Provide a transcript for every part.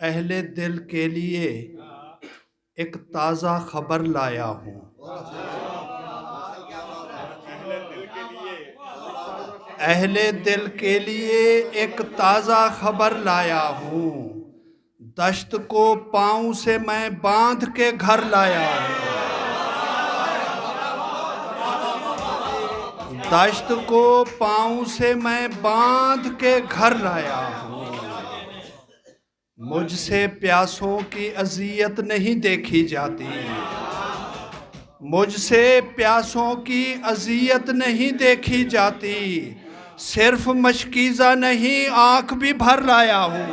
अहले दिल के लिए एक ताज़ा खबर लाया हूँ। अहले दिल के लिए एक ताज़ा खबर लाया हूँ। दश्त को पाँव से मैं बांध के घर लाया हूँ। दश्त को पाँव से मैं बांध के घर लाया हूँ। मुझसे प्यासों की अज़ियत नहीं देखी जाती। मुझसे प्यासों की अज़ियत नहीं देखी जाती। सिर्फ मशकीज़ा नहीं आँख भी भर लाया हूँ।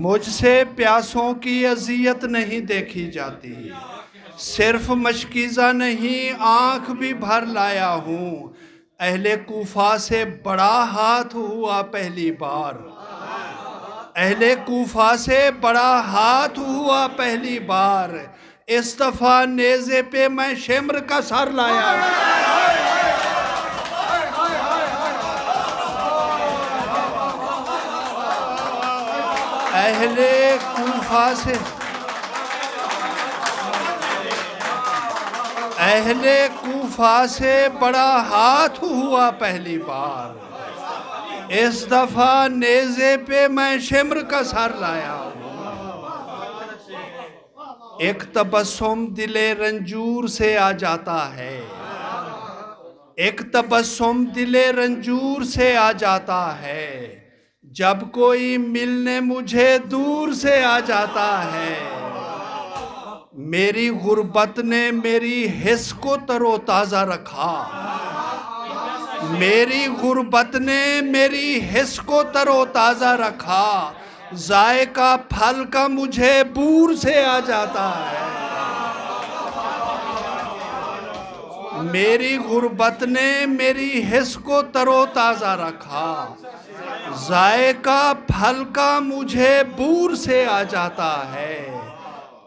मुझसे प्यासों की अज़ियत नहीं देखी जाती। सिर्फ मशकीज़ा नहीं आँख भी भर लाया हूँ। अहले कूफा से बड़ा हाथ हुआ पहली बार। अहले कूफा से बड़ा हाथ हुआ पहली बार। इस दफा नेज़े पे मैं शिम्र का सर लाया। अहले कूफा से अहले कूफा से बड़ा हाथ हुआ पहली बार। इस दफा नेज़े पे मैं शिम्र का सर लाया हूँ। एक तबस्सुम दिले रंजूर से आ जाता है। एक तबस्सुम दिले रंजूर से आ जाता है। जब कोई मिलने मुझे दूर से आ जाता है। मेरी गुर्बत ने मेरी हिस्स को तरोताज़ा रखा। मेरी गुर्बत ने मेरी हिस्स को तरोताज़ा रखा। जायका फल का मुझे बूर से आ जाता है। मेरी गुर्बत ने मेरी हिस्स को तरोताज़ा रखा। जायका फल का मुझे बूर से आ जाता है।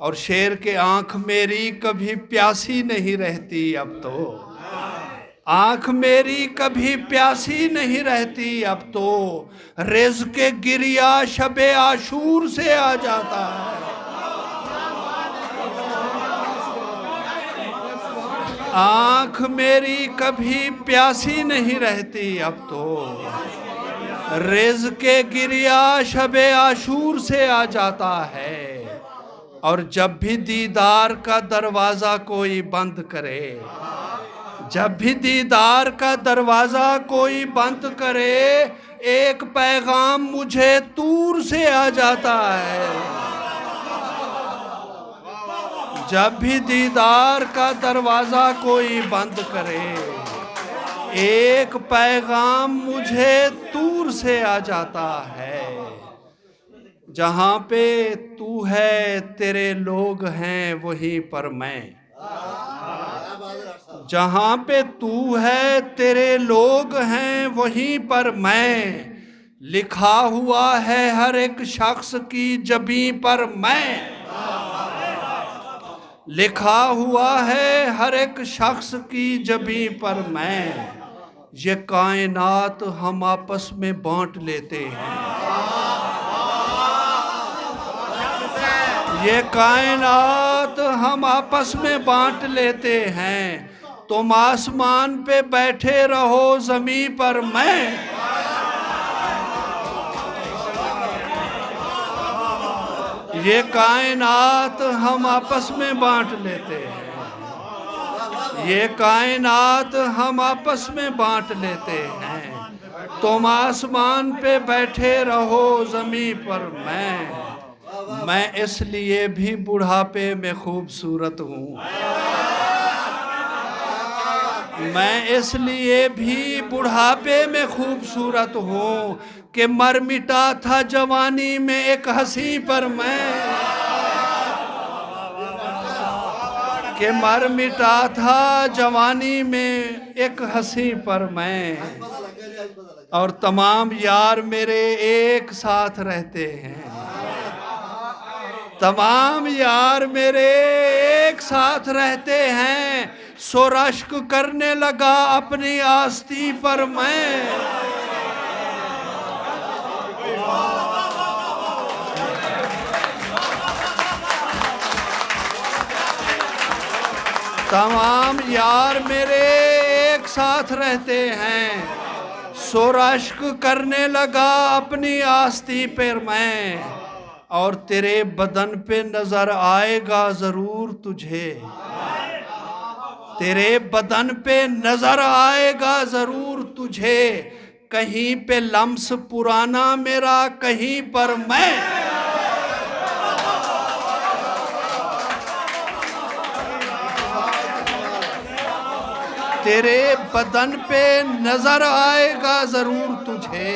और शेर के आँख मेरी कभी प्यासी नहीं रहती अब तो। आँख मेरी कभी प्यासी नहीं रहती अब तो। रिज़्क़ के गिरिया शबे आशूर से आ जाता है। आँख मेरी कभी प्यासी नहीं रहती अब तो। रिज़्क़ के गिरिया शबे आशूर से आ जाता है। और जब भी दीदार का दरवाज़ा कोई बंद करे, जब भी दीदार का दरवाज़ा कोई बंद करे, एक पैगाम मुझे तूर से आ जाता है। जब भी दीदार का दरवाज़ा कोई बंद करे, एक पैगाम मुझे तूर से आ जाता है। जहाँ पे तू है तेरे लोग हैं वहीं पर मैं। जहाँ पे तू है तेरे लोग हैं वहीं पर मैं। लिखा हुआ है हर एक शख्स की जबीं पर मैं। लिखा हुआ है हर एक शख्स की जबीं पर मैं। ये कायनात हम आपस में बांट लेते हैं। ये कायनात हम आपस में बांट लेते हैं। तुम आसमान पे बैठे रहो ज़मीं पर मैं। ये कायनात हम आपस में बांट लेते हैं। ये कायनात हम आपस में बांट लेते हैं। तुम आसमान पे बैठे रहो ज़मीं पर मैं इसलिए भी बुढ़ापे में खूबसूरत हूँ। मैं इसलिए भी बुढ़ापे में खूबसूरत हूँ कि मर मिटा था जवानी में एक हंसी पर मैं। कि मर मिटा था जवानी में एक हंसी पर मैं। और तमाम यार मेरे एक साथ रहते हैं। तमाम यार मेरे एक साथ रहते हैं। सो रश्क करने लगा अपनी आस्ती पर मैं। तमाम यार मेरे एक साथ रहते हैं, सो रश्क करने लगा अपनी आस्ती पर मैं, और तेरे बदन पे नजर आएगा जरूर तुझे, तेरे बदन पे नजर आएगा जरूर तुझे, कहीं पे लम्स पुराना मेरा, कहीं पर मैं। तेरे बदन पे नजर आएगा जरूर तुझे,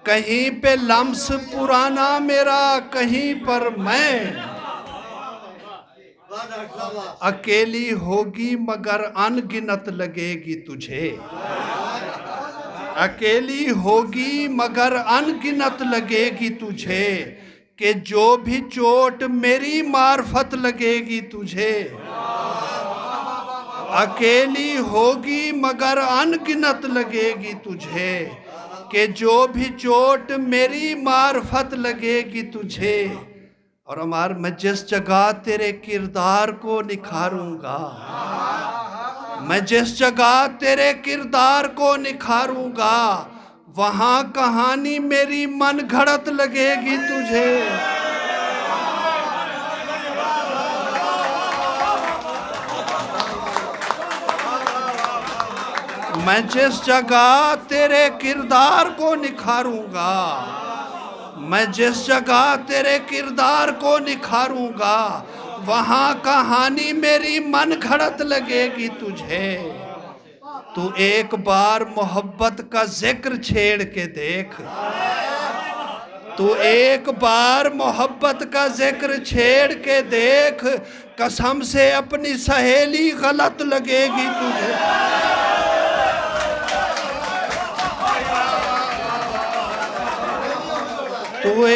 कहीं पे लम्स पुराना मेरा, कहीं पर मैं। अकेली होगी मगर अनगिनत लगेगी तुझे, अकेली होगी मगर अनगिनत लगेगी तुझे, कि जो भी चोट मेरी मार्फत लगेगी तुझे। अकेली होगी मगर अनगिनत लगेगी तुझे, कि जो भी चोट मेरी मार्फत लगेगी तुझे। और अमार, मैं जिस जगह तेरे किरदार को निखारूंगा, मैं जिस जगह तेरे किरदार को निखारूंगा, वहां कहानी मेरी मन घड़त लगेगी तुझे। मैं जिस जगह तेरे किरदार को निखारूंगा, मैं जिस जगह तेरे किरदार को निखारूंगा, वहां कहानी मेरी मन घड़त लगेगी तुझे। तू एक बार मोहब्बत का जिक्र छेड़ के देख, तू एक बार मोहब्बत का जिक्र छेड़ के देख, कसम से अपनी सहेली गलत लगेगी तुझे। तू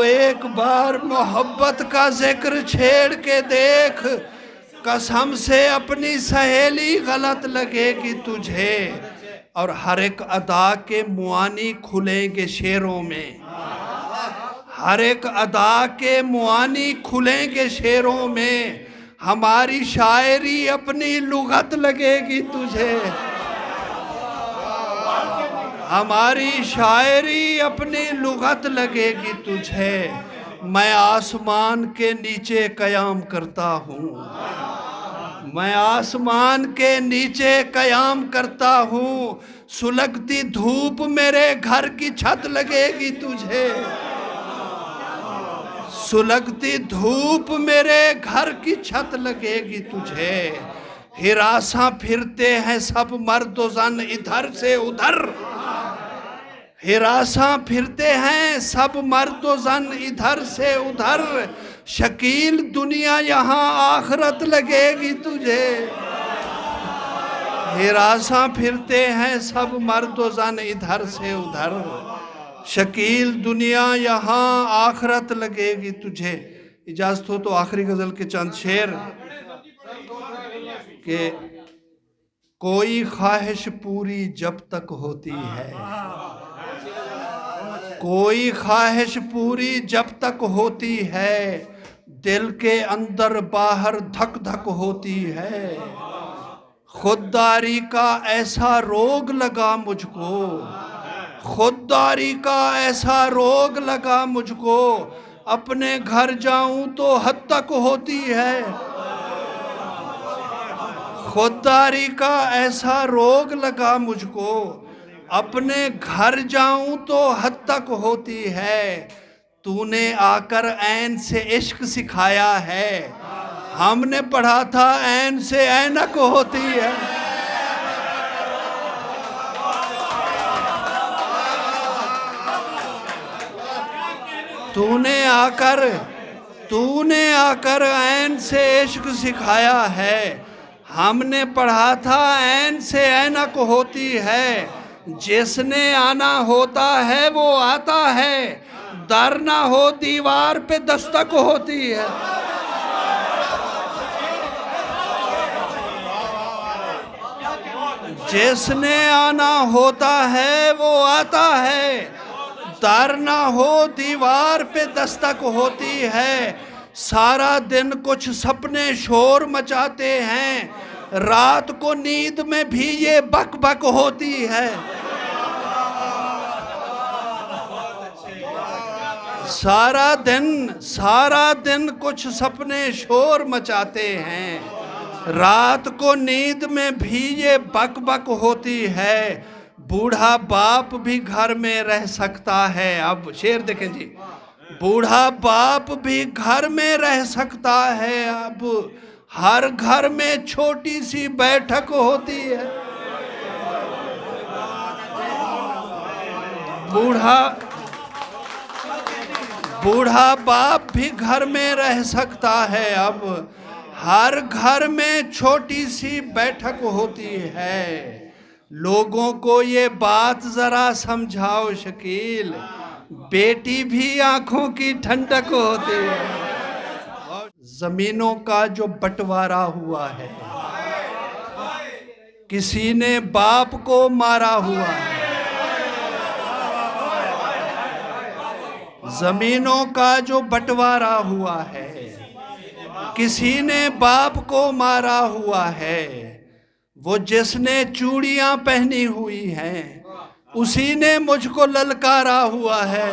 एक बार मोहब्बत का जिक्र छेड़ के देख, कसम से अपनी सहेली गलत लगेगी तुझे। और हर एक अदा के मुआनी खुलेंगे शेरों में, हर एक अदा के मुआनी खुलेंगे शेरों में, हमारी शायरी अपनी लुगत लगेगी तुझे। हमारी शायरी अपनी लुगत लगेगी तुझे। मैं आसमान के नीचे कयाम करता हूँ, मैं आसमान के नीचे कयाम करता हूँ, सुलगती धूप मेरे घर की छत लगेगी तुझे। सुलगती धूप मेरे घर की छत लगेगी तुझे। हिरासा फिरते हैं सब मर्द जन इधर से उधर, हिरासा फिरते हैं सब मर्द जन इधर से उधर, शकील दुनिया यहाँ आखरत लगेगी तुझे। हिरासा फिरते हैं सब मर्द जन इधर से उधर, शकील दुनिया यहाँ आखरत लगेगी तुझे। इजाजत हो तो आखिरी गजल के चंद शेर के, कोई ख्वाहिश पूरी जब तक होती है, कोई ख्वाहिश पूरी जब तक होती है, दिल के अंदर बाहर धक धक होती है। खुददारी का ऐसा रोग लगा मुझको, खुददारी का ऐसा रोग लगा मुझको, अपने घर जाऊं तो हद तक होती है। खुददारी का ऐसा रोग लगा मुझको, अपने घर जाऊं तो हद तक होती है। तूने आकर ऐन से इश्क सिखाया है, हमने पढ़ा था ऐन से ऐनक होती है। तूने आकर ऐन से इश्क सिखाया है, हमने पढ़ा था ऐन से ऐनक होती है। जिसने आना होता है वो आता है, दर ना हो दीवार पे दस्तक होती है। जिसने आना होता है वो आता है, दर ना हो दीवार पे दस्तक होती है। सारा दिन कुछ सपने शोर मचाते हैं, रात को नींद में भी ये बक बक होती है। सारा दिन कुछ सपने शोर मचाते हैं, रात को नींद में भी ये बक बक होती है। बूढ़ा बाप भी घर में रह सकता है। अब शेर देखें जी, बूढ़ा बाप भी घर में रह सकता है, अब हर घर में छोटी सी बैठक होती है। बूढ़ा बाप भी घर में रह सकता है, अब हर घर में छोटी सी बैठक होती है। लोगों को ये बात जरा समझाओ शकील, बेटी भी आंखों की ठंडक होती है। जमीनों का जो बंटवारा हुआ है, किसी ने बाप को मारा हुआ है। जमीनों का जो बंटवारा हुआ है, किसी ने बाप को मारा हुआ है। वो जिसने चूड़ियां पहनी हुई हैं, उसी ने मुझको ललकारा हुआ है।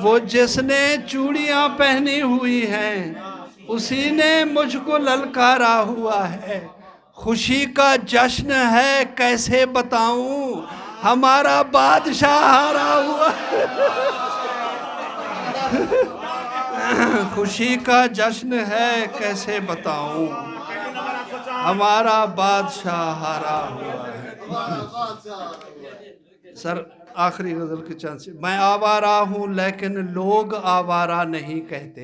वो जिसने चूड़ियां पहनी हुई हैं, उसी ने मुझको ललकारा हुआ है। खुशी का जश्न है कैसे बताऊं, हमारा बादशाह हारा हुआ। खुशी का जश्न है कैसे बताऊं, हमारा बादशाह हारा हुआ है। सर आखिरी गजल की चांद से, मैं आवारा हूं लेकिन लोग आवारा नहीं कहते।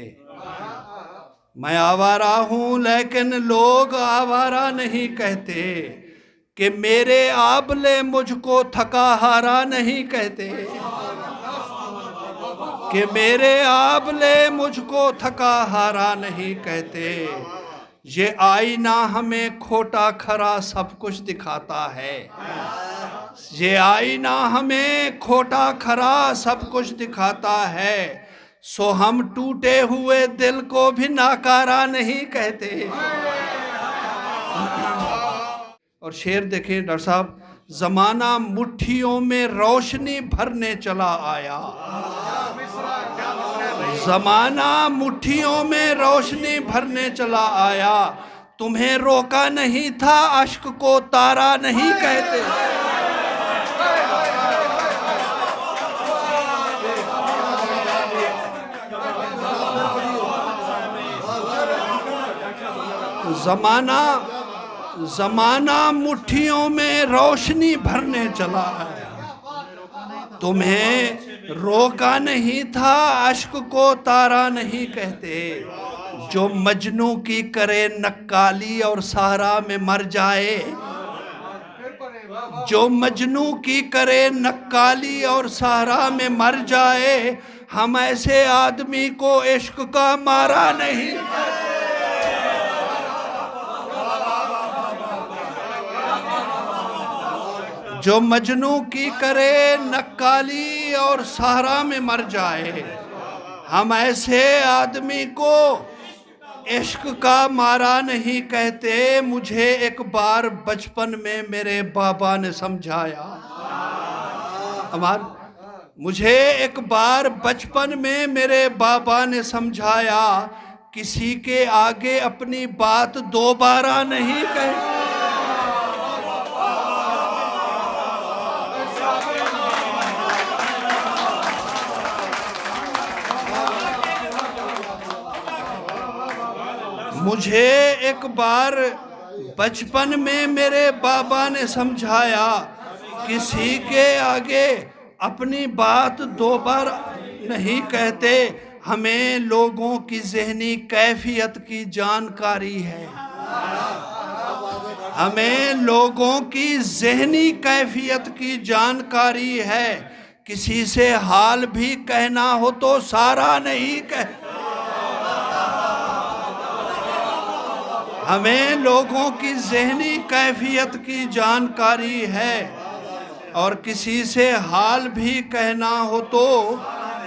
मैं आवारा हूं लेकिन लोग आवारा नहीं कहते, कि मेरे आबले मुझको थका हारा नहीं कहते। कि मेरे आबले मुझको थका हारा नहीं कहते। ये आईना हमें खोटा खरा सब कुछ दिखाता है। ये आईना हमें खोटा खरा सब कुछ दिखाता है। सो हम टूटे हुए दिल को भी नाकारा नहीं कहते। और शेर देखें डॉक्टर साहब, जमाना मुट्ठियों में रोशनी भरने चला आया। जमाना मुट्ठियों में रोशनी भरने चला आया। तुम्हें रोका नहीं था अश्क को तारा नहीं कहते। जमाना मुट्ठियों में रोशनी भरने चला आया। तुम्हें रोका नहीं था अश्क को तारा नहीं कहते। जो मजनू की करे नक्काली और सहारा में मर जाए। जो मजनू की करे नक्काली और सहारा में मर जाए, हम ऐसे आदमी को इश्क का मारा नहीं। जो मजनू की करे नक्काली और सहारा में मर जाए, हम ऐसे आदमी को इश्क का मारा नहीं कहते। मुझे एक बार बचपन में मेरे बाबा ने समझाया। मुझे एक बार बचपन में मेरे बाबा ने समझाया, किसी के आगे अपनी बात दोबारा नहीं कहे। मुझे एक बार बचपन में मेरे बाबा ने समझाया, किसी के आगे अपनी बात दोबारा नहीं कहते। हमें लोगों की ज़हनी कैफियत की जानकारी है। हमें लोगों की ज़हनी कैफियत की जानकारी है। किसी से हाल भी कहना हो तो सारा नहीं कह। हमें लोगों की ज़हनी कैफियत की जानकारी है, और किसी से हाल भी कहना हो तो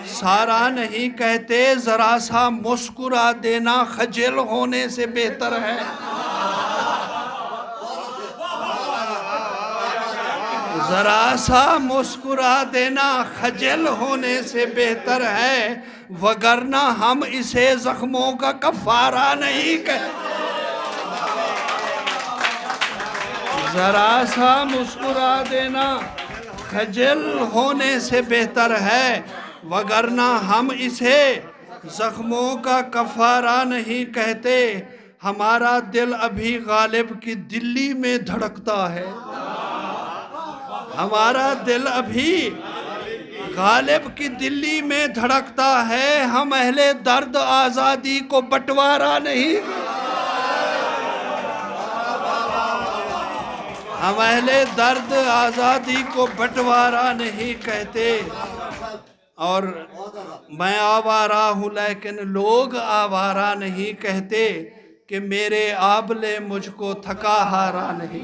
सारा नहीं कहते, जरा सा मुस्कुरा देना खजल होने से बेहतर है। जरा सा मुस्कुरा देना खजल होने से बेहतर है, वगरना हम इसे जख्मों का कफारा नहीं कहते। जरा सा मुस्कुरा देना खजल होने से बेहतर है, वगरना हम इसे जख्मों का कफारा नहीं कहते। हमारा दिल अभी गालिब की दिल्ली में धड़कता है। हमारा दिल अभी गालिब की दिल्ली में धड़कता है। हम अहले दर्द आज़ादी को बंटवारा नहीं, हम अहले दर्द आज़ादी को बंटवारा नहीं कहते। और मैं आवारा हूँ लेकिन लोग आवारा नहीं कहते कि मेरे आबले मुझको थका हारा नहीं।